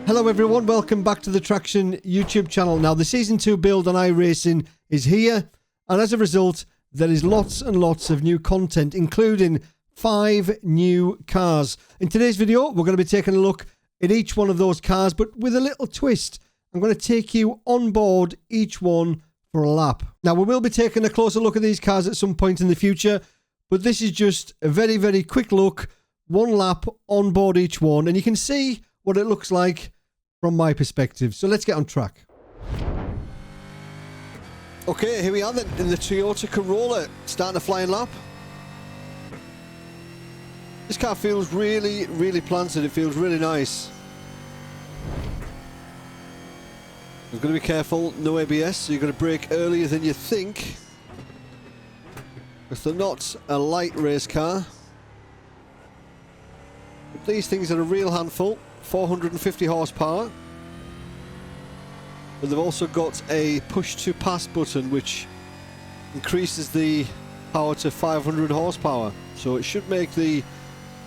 Hello everyone, welcome back to the Traxion YouTube channel. Now the Season 2 build on iRacing is here, and as a result there is lots and lots of new content, including 5 new cars. In today's video we're going to be taking a look at each one of those cars, but with a little twist. I'm going to take you on board each one for a lap. Now we will be taking a closer look at these cars at some point in the future, but this is just a very quick look, one lap on board each one, and you can see what it looks like from my perspective. So let's get on track. Okay, here we are then in the Toyota Corolla, starting a flying lap. This car feels really planted. It feels really nice. You've got to be careful, no ABS, so you're going to brake earlier than you think, because they're not a light race car. But these things are a real handful. 450 horsepower, but they've also got a push to pass button which increases the power to 500 horsepower, so it should make the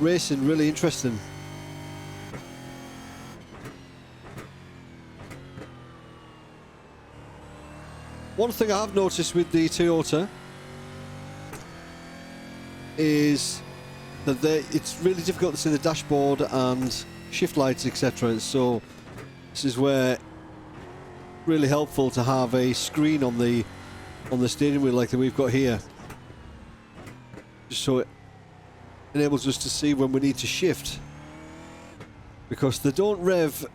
racing really interesting. One thing I have noticed with the Toyota is that it's really difficult to see the dashboard and shift lights, etc. So this is where really helpful to have a screen on the steering wheel like that we've got here, just so it enables us to see when we need to shift, because they don't rev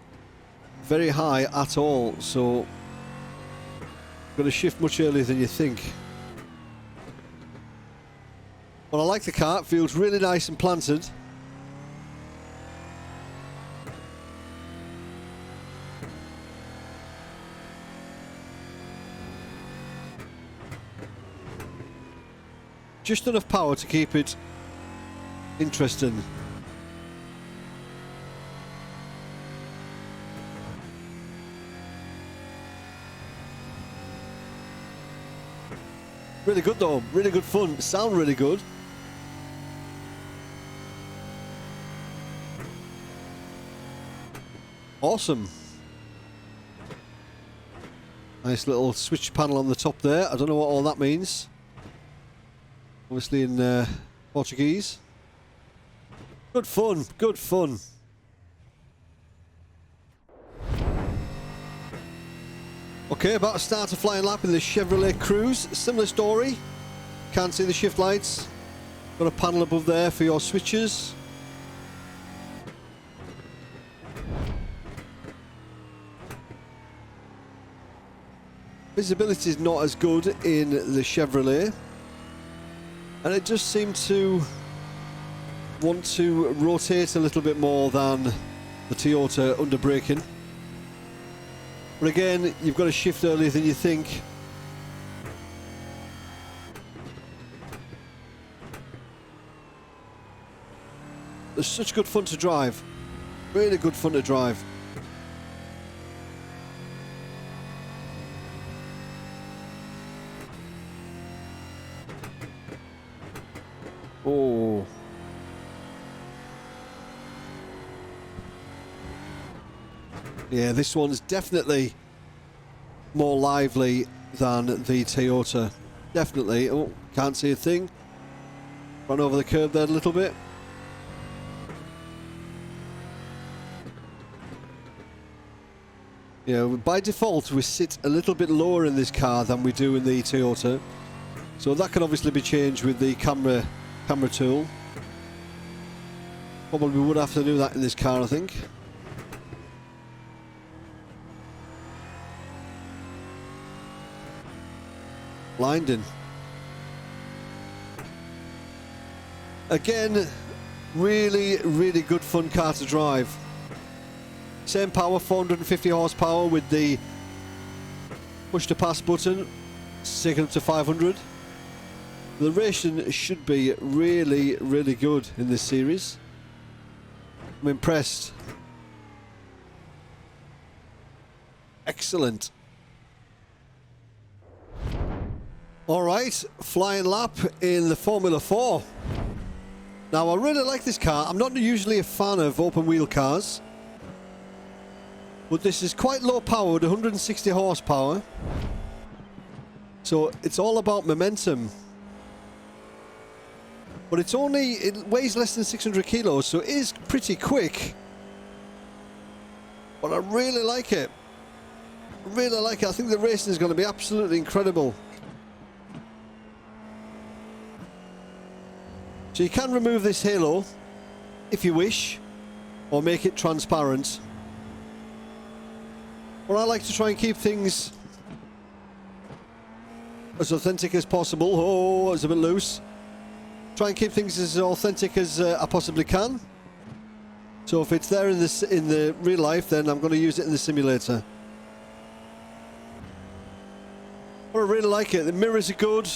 very high at all, so you've got to shift much earlier than you think. But I like the car, it feels really nice and planted. Just enough power to keep it interesting. Really good though, really good fun, sound really good. Awesome. Nice little switch panel on the top there. I don't know what all that means. Obviously in Portuguese. Good fun, good fun. Okay, about to start a flying lap in the Cheverolet Cruze. Similar story. Can't see the shift lights. Got a panel above there for your switches. Visibility is not as good in the Chevrolet, and it does seem to want to rotate a little bit more than the Toyota under braking. But again, you've got to shift earlier than you think. It's such good fun to drive. Really good fun to drive. Oh. Yeah, this one's definitely more lively than the Toyota. Definitely. Oh, can't see a thing. Run over the curb there a little bit. Yeah, by default we sit a little bit lower in this car than we do in the Toyota. So that can obviously be changed with the camera tool. Probably would have to do that in this car, I think. Blinding. Again, really good fun car to drive. Same power, 450 horsepower with the push to pass button, taking up to 500. The racing should be really good in this series. I'm impressed. Excellent. Alright, flying lap in the Formula 4. Now I really like this car. I'm not usually a fan of open wheel cars, But this is quite low powered, 160 horsepower. So it's all about momentum. But it weighs less than 600 kilos, so it is pretty quick. But I really like it. I really like it. I think the racing is going to be absolutely incredible. So you can remove this halo if you wish, or make it transparent. But I like to try and keep things as authentic as possible. Oh, it's a bit loose. Try and keep things as authentic as I possibly can. So if it's there in the real life, then I'm going to use it in the simulator. But I really like it. The mirrors are good.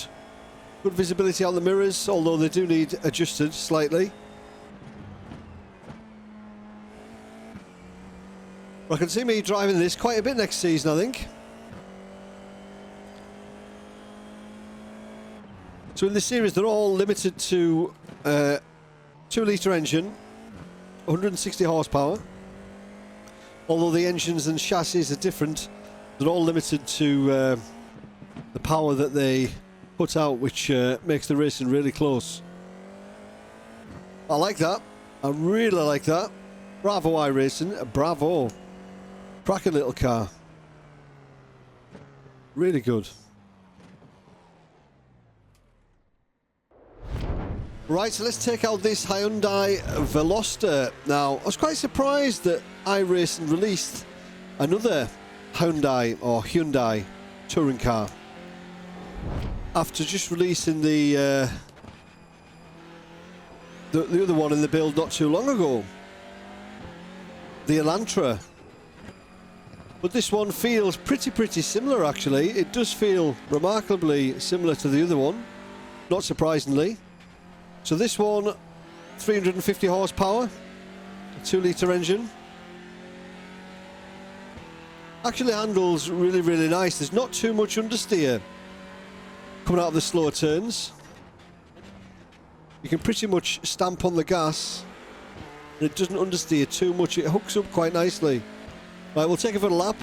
Good visibility on the mirrors, although they do need adjusted slightly. I can see me driving this quite a bit next season, I think. So in this series, they're all limited to 2-litre engine, 160 horsepower. Although the engines and chassis are different, they're all limited to the power that they put out, which makes the racing really close. I like that. I really like that. Bravo iRacing. Bravo. Cracking little car. Really good. Right, so let's take out this Hyundai Veloster. Now, I was quite surprised that iRacing released another Hyundai touring car after just releasing the other one in the build not too long ago, the Elantra. But this one feels pretty similar, actually. It does feel remarkably similar to the other one, not surprisingly. So this one, 350 horsepower, a 2-litre engine. Actually handles really nice. There's not too much understeer coming out of the slower turns. You can pretty much stamp on the gas and it doesn't understeer too much. It hooks up quite nicely. Right, we'll take it for a lap.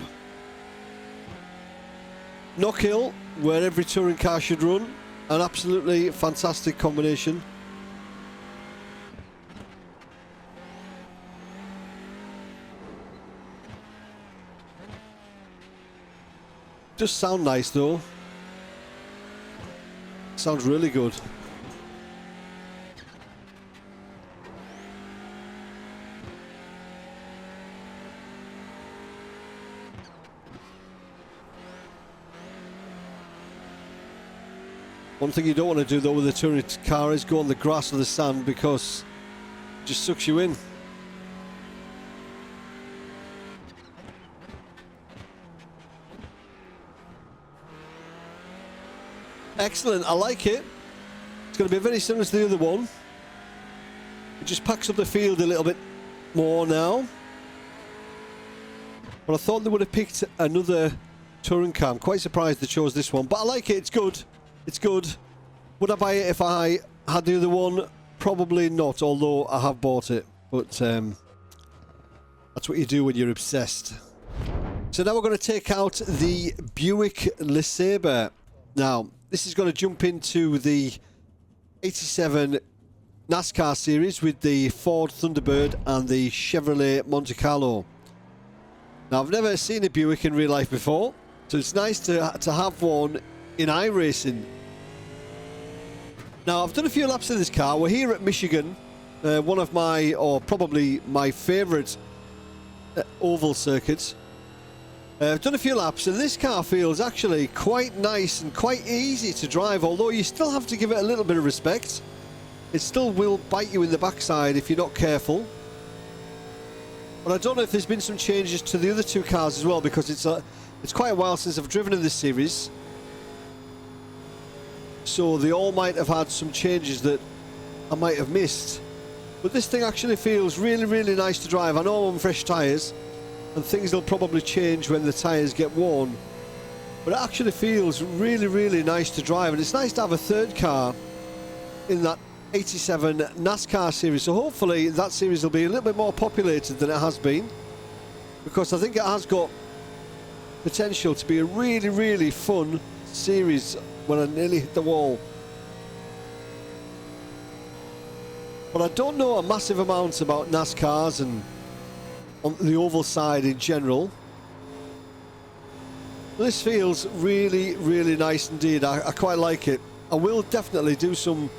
Knockhill, where every touring car should run. An absolutely fantastic combination. Does sound nice though. Sounds really good. One thing you don't want to do though with a touring car is go on the grass or the sand, because it just sucks you in. Excellent, I like it. It's going to be very similar to the other one. It just packs up the field a little bit more now. But I thought they would have picked another touring car. I'm quite surprised they chose this one, but I like it. It's good. It's good. Would I buy it if I had the other one? Probably not, although I have bought it. But that's what you do when you're obsessed. So now we're going to take out the Buick Lesabre. Now, this is going to jump into the 87 NASCAR series with the Ford Thunderbird and the Chevrolet Monte Carlo. Now, I've never seen a Buick in real life before, so it's nice to have one in iRacing. Now, I've done a few laps in this car. We're here at Michigan, one of my, or probably my favourite oval circuits. I've done a few laps, and this car feels actually quite nice and quite easy to drive, although you still have to give it a little bit of respect. It still will bite you in the backside if you're not careful. But I don't know if there's been some changes to the other two cars as well, because it's quite a while since I've driven in this series. So they all might have had some changes that I might have missed. But this thing actually feels really nice to drive. I know I'm on fresh tyres, and things will probably change when the tyres get worn. But it actually feels really nice to drive, and it's nice to have a third car in that 87 NASCAR series. So hopefully that series will be a little bit more populated than it has been. because I think it has got potential to be a really, really fun series when I nearly hit the wall. But I don't know a massive amount about NASCARs and on the oval side in general. This feels really, really nice indeed. I quite like it. I will definitely do some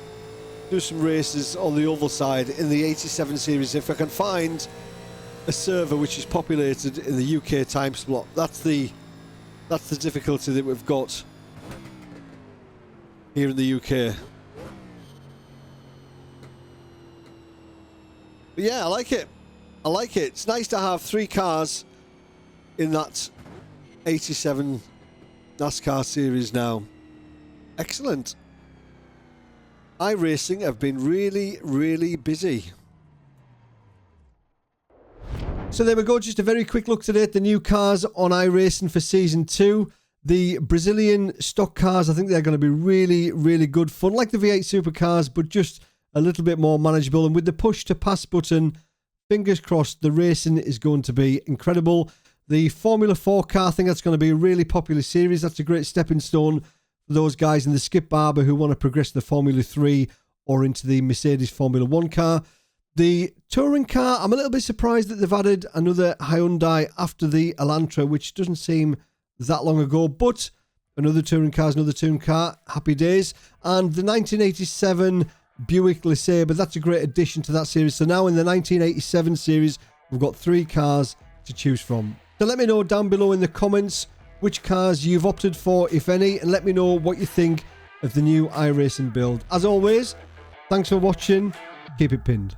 races on the oval side in the 87 series if I can find a server which is populated in the UK time slot. That's the difficulty that we've got here in the UK. But yeah, I like it. I like it. It's nice to have 3 cars in that 87 NASCAR series now. Excellent. iRacing have been really, really busy. So there we go, just a very quick look today at the new cars on iRacing for Season 2. The Brazilian stock cars, I think they're going to be really, really good fun. Like the V8 supercars, but just a little bit more manageable. And with the push to pass button, fingers crossed, the racing is going to be incredible. The Formula 4 car, I think that's going to be a really popular series. That's a great stepping stone for those guys in the Skip Barber who want to progress to the Formula 3 or into the Mercedes Formula 1 car. The touring car, I'm a little bit surprised that they've added another Hyundai after the Elantra, which doesn't seem that long ago, but another touring car is another touring car. Happy days. And the 1987 Buick Lesabre, that's a great addition to that series. So now in the 1987 series, we've got 3 cars to choose from. So let me know down below in the comments which cars you've opted for, if any, and let me know what you think of the new iRacing build. As always, thanks for watching. Keep it pinned.